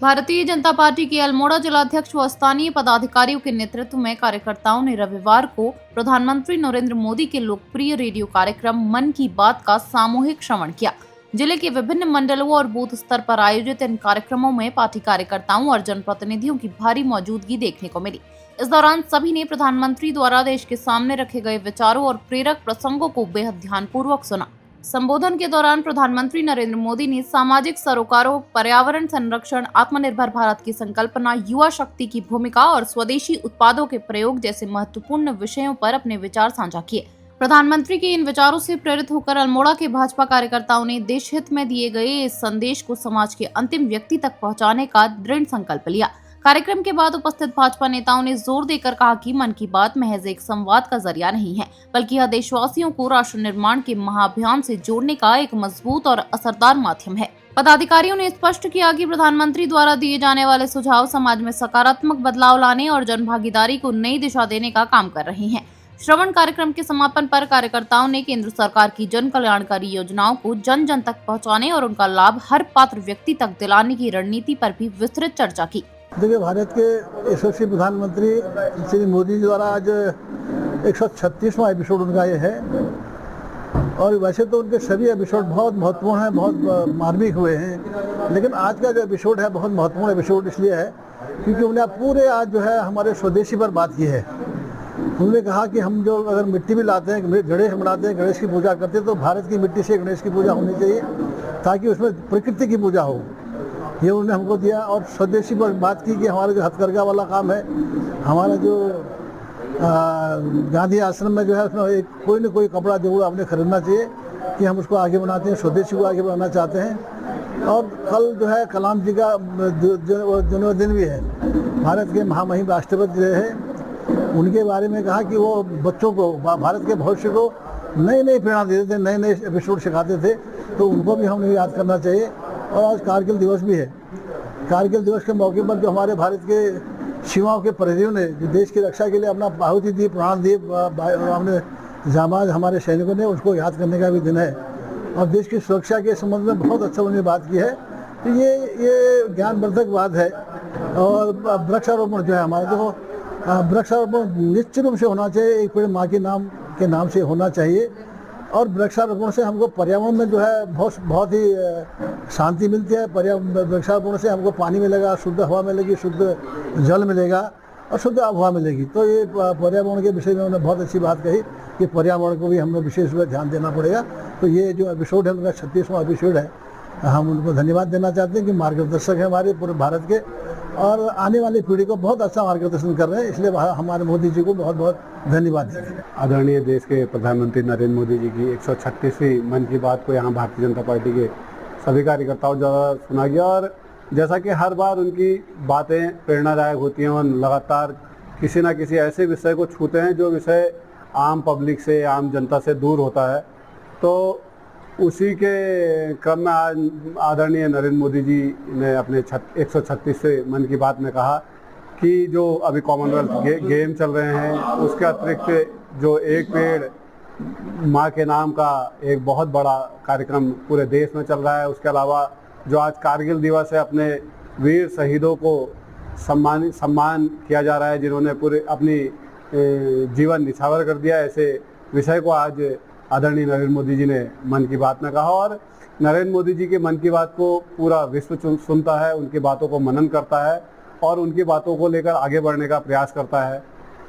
Bharatiya Janata party के अल्मोड़ा जिलाध्यक्ष व स्थानीय पदाधिकारियों के नेतृत्व में कार्यकर्ताओं ने रविवार को प्रधानमंत्री नरेंद्र मोदी के लोकप्रिय रेडियो कार्यक्रम मन की बात का सामूहिक श्रवण किया। जिले के विभिन्न मंडलों और बूथ स्तर पर आयोजित इन कार्यक्रमों में पार्टी कार्यकर्ताओं और जनप्रतिनिधियों की भारी मौजूदगी देखने को मिली। इस दौरान सभी ने प्रधानमंत्री द्वारा देश के सामने रखे गए विचारों और प्रेरक प्रसंगों को बेहद ध्यानपूर्वक सुना। संबोधन के दौरान प्रधानमंत्री नरेंद्र मोदी ने सामाजिक सरोकारों, पर्यावरण संरक्षण, आत्मनिर्भर भारत की संकल्पना, युवा शक्ति की भूमिका और स्वदेशी उत्पादों के प्रयोग जैसे महत्वपूर्ण विषयों पर अपने विचार साझा किए। प्रधानमंत्री के इन विचारों से प्रेरित होकर अल्मोड़ा के भाजपा कार्यकर्ताओं ने देश हित में दिए गए इस संदेश को समाज के अंतिम व्यक्ति तक पहुंचाने का दृढ़ संकल्प लिया। कार्यक्रम के बाद उपस्थित भाजपा नेताओं ने जोर देकर कहा कि मन की बात महज एक संवाद का जरिया नहीं है, बल्कि यह देशवासियों को राष्ट्र निर्माण के महाअभियान से जोड़ने का एक मजबूत और असरदार माध्यम है। पदाधिकारियों ने स्पष्ट किया कि प्रधानमंत्री द्वारा दिए जाने वाले सुझाव समाज में सकारात्मक बदलाव लाने और जनभागीदारी को नई दिशा देने का काम कर रहे हैं। श्रवण कार्यक्रम के समापन पर कार्यकर्ताओं ने केंद्र सरकार की जन कल्याणकारी योजनाओं को जन जन तक पहुँचाने और उनका लाभ हर पात्र व्यक्ति तक दिलाने की रणनीति पर भी विस्तृत चर्चा की। देखिए, भारत के यशस्वी प्रधानमंत्री श्री मोदी जी द्वारा आज 136वां एपिसोड उनका ये है और वैसे तो उनके सभी एपिसोड बहुत महत्वपूर्ण हैं, बहुत मार्मिक हुए हैं, लेकिन आज का जो एपिसोड है बहुत महत्वपूर्ण एपिसोड इसलिए है क्योंकि उन्हें पूरे आज जो है हमारे स्वदेशी पर बात की है। उन्होंने कहा कि हम जो अगर मिट्टी भी लाते हैं, गणेश बनाते हैं, गणेश की पूजा करते हैं तो भारत की मिट्टी से गणेश की पूजा होनी चाहिए ताकि उसमें प्रकृति की पूजा हो। ये उन्होंने हमको दिया और स्वदेशी पर बात की कि हमारा जो हथकरघा वाला काम है, हमारा जो गांधी आश्रम में जो है उसमें कोई न कोई कपड़ा जरूर आपने खरीदना चाहिए कि हम उसको आगे बनाते हैं, स्वदेशी को आगे बढ़ाना चाहते हैं। और कल जो है कलाम जी का जन्मदिन भी है। भारत के महामहिम राष्ट्रपति रहे हैं, उनके बारे में कहा कि वो बच्चों को भारत के भविष्य को नई नई प्रेरणा देते थे, नए नए एपिसोड सिखाते थे, तो उनको भी हमें याद करना चाहिए। और आज कारगिल दिवस भी है। कारगिल दिवस के मौके पर जो हमारे भारत के सीमाओं के प्रहरियों ने जो देश की रक्षा के लिए अपना आहुति दी, प्राण दिए, हमने जाबाज हमारे सैनिकों ने, उसको याद करने का भी दिन है। और देश की सुरक्षा के संबंध में बहुत अच्छा उन्होंने बात की है। तो ये ज्ञानवर्धक बात है। और वृक्षारोपण जो है हमारे, देखो वृक्षारोपण निश्चित रूप से होना चाहिए, एक पेड़ माँ के नाम से होना चाहिए। और वृक्षारोपण से हमको पर्यावरण में जो है बहुत ही शांति मिलती है। वृक्षारोपण से हमको पानी मिलेगा, शुद्ध हवा मिलेगी, शुद्ध जल मिलेगा और शुद्ध आबहवा मिलेगी। तो ये पर्यावरण के विषय में उन्होंने बहुत अच्छी बात कही कि पर्यावरण को भी हमें विशेष रूप से ध्यान देना पड़ेगा। तो ये जो एपिसोड है उनका 36वां एपिसोड है। हम उनको धन्यवाद देना चाहते हैं कि मार्गदर्शक है हमारे पूरे भारत के और आने वाली पीढ़ी को बहुत अच्छा मार्गदर्शन कर रहे हैं, इसलिए हमारे मोदी जी को बहुत बहुत धन्यवाद देते हैं। आदरणीय देश के प्रधानमंत्री नरेंद्र मोदी जी की 136वीं मन की बात को यहाँ भारतीय जनता पार्टी के सभी कार्यकर्ताओं द्वारा सुना गया और जैसा कि हर बार उनकी बातें प्रेरणादायक होती हैं और लगातार किसी न किसी ऐसे विषय को छूते हैं जो विषय आम पब्लिक से, आम जनता से दूर होता है। तो उसी के क्रम में आज आदरणीय नरेंद्र मोदी जी ने अपने 136वें मन की बात में कहा कि जो अभी कॉमनवेल्थ गेम चल रहे हैं उसके अतिरिक्त जो एक पेड़ माँ के नाम का एक बहुत बड़ा कार्यक्रम पूरे देश में चल रहा है, उसके अलावा जो आज कारगिल दिवस है, अपने वीर शहीदों को सम्मान किया जा रहा है जिन्होंने पूरे अपनी जीवन निछावर कर दिया। ऐसे विषय को आज आदरणीय नरेंद्र मोदी जी ने मन की बात में कहा और नरेंद्र मोदी जी के मन की बात को पूरा विश्व सुनता है, उनकी बातों को मनन करता है और उनकी बातों को लेकर आगे बढ़ने का प्रयास करता है।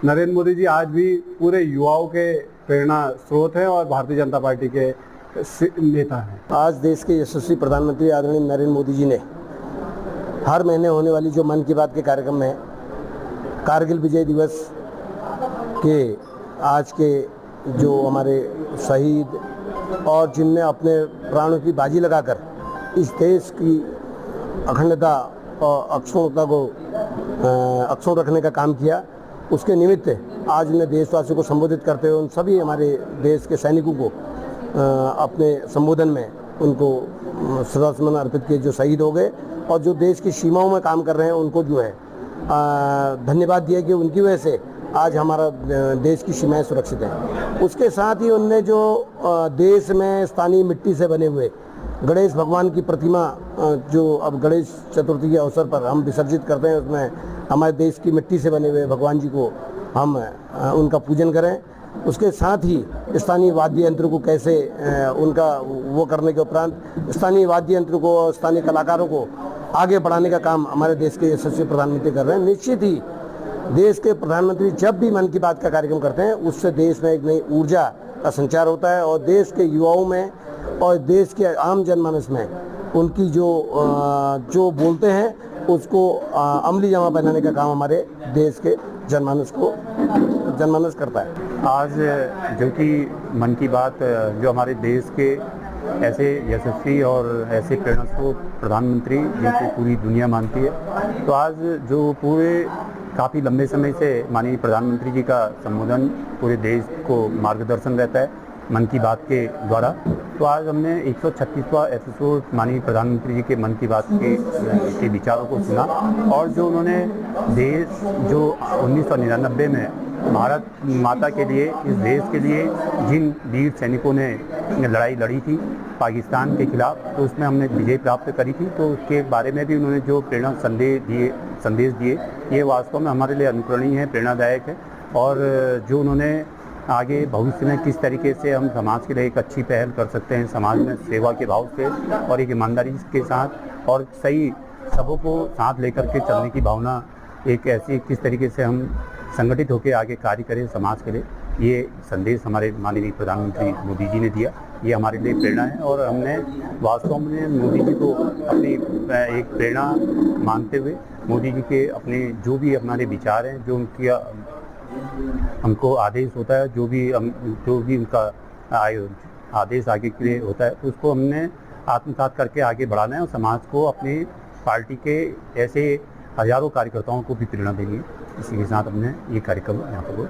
नरेंद्र मोदी जी आज भी पूरे युवाओं के प्रेरणा स्रोत हैं और भारतीय जनता पार्टी के नेता हैं। आज देश के यशस्वी प्रधानमंत्री आदरणीय नरेंद्र मोदी जी ने हर महीने होने वाली जो मन की बात के कार्यक्रम में कारगिल विजय दिवस के आज के जो हमारे शहीद और जिनने अपने प्राणों की बाजी लगाकर इस देश की अखंडता और अक्षुण्णता को अक्षुण्ण रखने का काम किया, उसके निमित्त आज उन्हें देशवासियों को संबोधित करते हुए उन सभी हमारे देश के सैनिकों को अपने संबोधन में उनको श्रद्धासुमन अर्पित किए जो शहीद हो गए और जो देश की सीमाओं में काम कर रहे हैं उनको जो है धन्यवाद दिया कि उनकी वजह से आज हमारा देश की सीमाएं सुरक्षित हैं। उसके साथ ही उनने जो देश में स्थानीय मिट्टी से बने हुए गणेश भगवान की प्रतिमा जो अब गणेश चतुर्थी के अवसर पर हम विसर्जित करते हैं, उसमें हमारे देश की मिट्टी से बने हुए भगवान जी को हम उनका पूजन करें। उसके साथ ही स्थानीय वाद्य यंत्र को कैसे उनका वो करने के उपरांत स्थानीय वाद्य यंत्र को और स्थानीय कलाकारों को आगे बढ़ाने का काम हमारे देश के यशस्वी प्रधानमंत्री कर रहे हैं। निश्चित ही देश के प्रधानमंत्री जब भी मन की बात का कार्यक्रम करते हैं, उससे देश में एक नई ऊर्जा का संचार होता है और देश के युवाओं में और देश के आम जनमानस में उनकी जो बोलते हैं उसको अमली जामा पहनाने का काम हमारे देश के जनमानस करता है। आज जो कि मन की बात जो हमारे देश के ऐसे यशस्वी और ऐसे प्रेरणास्रोत प्रधानमंत्री जिनको पूरी दुनिया मानती है, तो आज जो पूरे काफ़ी लंबे समय से माननीय प्रधानमंत्री जी का संबोधन पूरे देश को मार्गदर्शन रहता है मन की बात के द्वारा, तो आज हमने 136वां एपिसोड माननीय प्रधानमंत्री जी के मन की बात के विचारों को सुना। और जो उन्होंने देश जो 1999 में भारत माता के लिए, इस देश के लिए जिन वीर सैनिकों ने लड़ाई लड़ी थी पाकिस्तान के खिलाफ, तो उसमें हमने विजय प्राप्त करी थी, तो उसके बारे में भी उन्होंने जो प्रेरणा संदेश दिए, ये वास्तव में हमारे लिए अनुकरणीय है, प्रेरणादायक है। और जो उन्होंने आगे भविष्य में किस तरीके से हम समाज के लिए एक अच्छी पहल कर सकते हैं, समाज में सेवा के भाव से और एक ईमानदारी के साथ और सही सबों को साथ लेकर के चलने की भावना, एक ऐसी किस तरीके से हम संगठित होकर आगे कार्य करें समाज के लिए, ये संदेश हमारे माननीय प्रधानमंत्री मोदी जी ने दिया। ये हमारे लिए प्रेरणा है और हमने वास्तव में मोदी जी को अपनी एक प्रेरणा मानते हुए मोदी जी के अपने जो भी हमारे विचार हैं, जो उनकी हमको आदेश होता है, जो भी उनका आदेश आगे के लिए होता है, तो उसको हमने आत्मसात करके आगे बढ़ाना है और समाज को अपनी पार्टी के ऐसे हजारों कार्यकर्ताओं को भी प्रेरणा देनी है। इसी के साथ हमने ये कार्यक्रम यहाँ पर